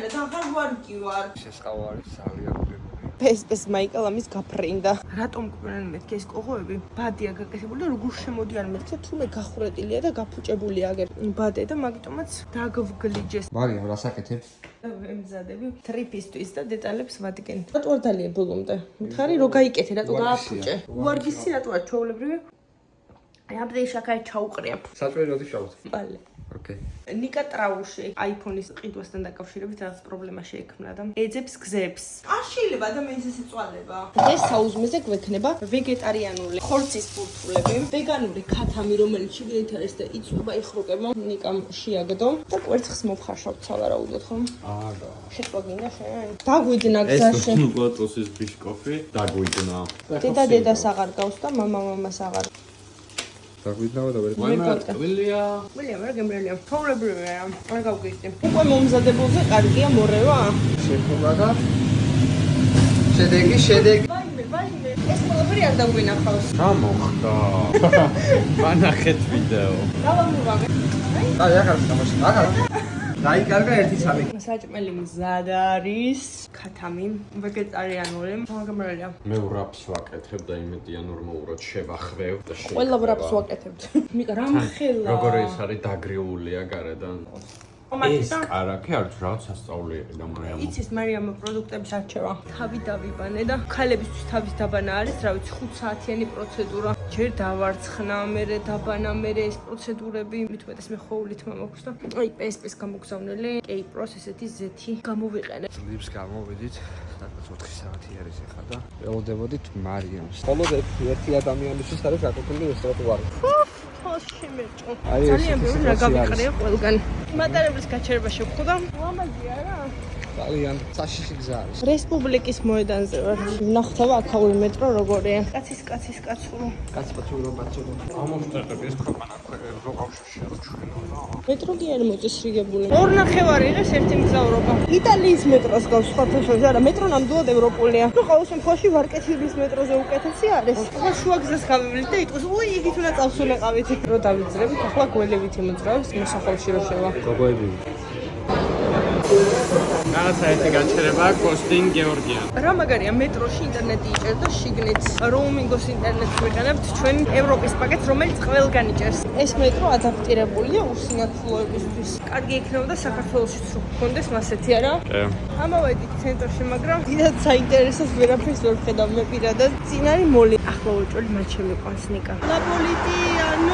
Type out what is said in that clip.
მიანა თან ხარ ვარგი ვარ. შესყავარი ძალიან პეს მაიკალ ამის გაფრინდა. რატომ გვიან მეთქე ეს კოღოები? ბადია გაკეთებული და როგორ შემოდიან მეთქე თუმე გახურეტილია და გაფუჭებული აგერ. ბადე და მაგიტომაც დაგვგლიჯეს. მაგიამ რასაკეთებ? ემზადები ტრიპისთვის და დეტალებს ვადგენ. რატო არ დალია ბოლომდე? მითხარი რო გაიკეთე, რატო გააფუჭე? უარგისი რატო არ ჩაულებრივი? აი ამდენი შაქარი ჩაუყრიებ. საჭმელი როდის შევთ? პალე. ოკეი. ნიკა ტრაუში iPhone-ის ყიდვასთან დაკავშირებით რაღაც პრობლემა შეექმნა და ეძებს გზებს. არ შეიძლება ადამიანის ესე წვალება. დღეს საუზმეზე გვექნება ვეგეტარიანული ხორცის ბურთულები, ვეგანური ქათამი, რომელიც შიგნით არის და იწვება იხრუკება. ნიკამ შეაგდო და კვერცხს მოვხარშავთ სავარაუდოდ ხომ? არა. შეწყვა გინდა შენ? დაგვიძნა გზაში. ეს ლოტოსის ბიშკოფი დაგვიძნა. დედას აღარ გავს და მამას აღარ. დაგვიძნავა და ვერ ვილია. ვილია, ვერ გემრიელია. თოვლებრივია. არ გავგიჟდი. უკვე მომზადებულზე კარგია მორევა. შეხვდა და შედეგი. ვაიმე. ეს ყველაფერი არ დაგვინახავს. რა მოხდა? მანახეთ ვიდეო. დავამურავე. აი ახლა თამაში. ახლა დაიკარგა ერთი ცალი. საჭმელი მზად არის. ქათამი, ვეგეტარიანული. მაგამრელია. მე ვრაპს ვაკეთებ და იმედია ნორმალურად შევახვევ და ყველა ვრაპს ვაკეთებთ. მიკა რამხელა. როგორ ეს არის დაგრიულია გარედან. ეს კარაქი არის რაც სასწაული და მარიამ. იცის მარიამ პროდუქტების არჩევა. თავი დავიბანე და ქალებისთვის თავის დაბანა არის, რა ვიცი, 5 საათიანი პროცედურა. ჯერ დავარცხნა, მერე დაბანა, მერე ეს პროცედურები, მithumetes მე ხოვლით მომაქვს და აი პესპეს გამოგზავნელი, კეიპროს ესეთი ზეთი გამოვიყენე. ძლივს გამოვიდით, სადღაც 4 საათი არის ახლა და ველოდებოდით მარიამს. ხოლო ერთი ადამიანისთვის არის გაკეთებული ეს ტროტუარი. ხოში მეჭო. აი, ძალიან ესეთი ბევრი რა სიტუაცია გავიყრია ყველგან. მატარებლის გაჩერება შევხვდა. ლამაზი არა? ძალიან საშიში გზა არის. რესპუბლიკის მოედანზე ვარ. ვნახთავ აქაური მეტრო როგორია. კაცის კაცური. კაცბათურობაცო. ამოვშტერები ეს ქვეყანა როგორში შეჩვენო რა. მეტრო კი არ მოწესრიგებული. 2.5 იღეს ერთი მგზავრობა. იტალიის მეტროს გავს სხვათაშორის. არა, მეტრო ნამდვილად ევროპულია. ნუ ყოველ შემთხვევაში ვარკეთილის მეტროზე უკეთესი არის. ახლა შუა გზას გავივლით და იტყვის, უი, იგით უნდა წავსულიყავით. რო დავიძრებით, ახლა გველებით იმოძრავებს მოსახელში რო შევა. გოგოები. რაღაცა ერთი გაჩერება კოსტინ გეორგიან. რა მაგარია მეტროში ინტერნეტი იჭერს და შიგნით როუმინგოს ინტერნეტს ვიყენებთ ჩვენ ევროპის პაკეტს, რომელიც ყველგან იჭერს. ეს მეტრო ადაპტირებულია უსინათლოებისთვის. კარგი იქნებოდა საქართველოშიც რო გქონდეს მასეთი არა? კი. ამავედით ცენტრში, მაგრამ დიდად საინტერესოს ვერაფერს ვერ ვხედავ მე პირადად. წინ არის მოლი. ახლა უჭველი მათ შემიყვანს ნიკა. ნაპოლიტანო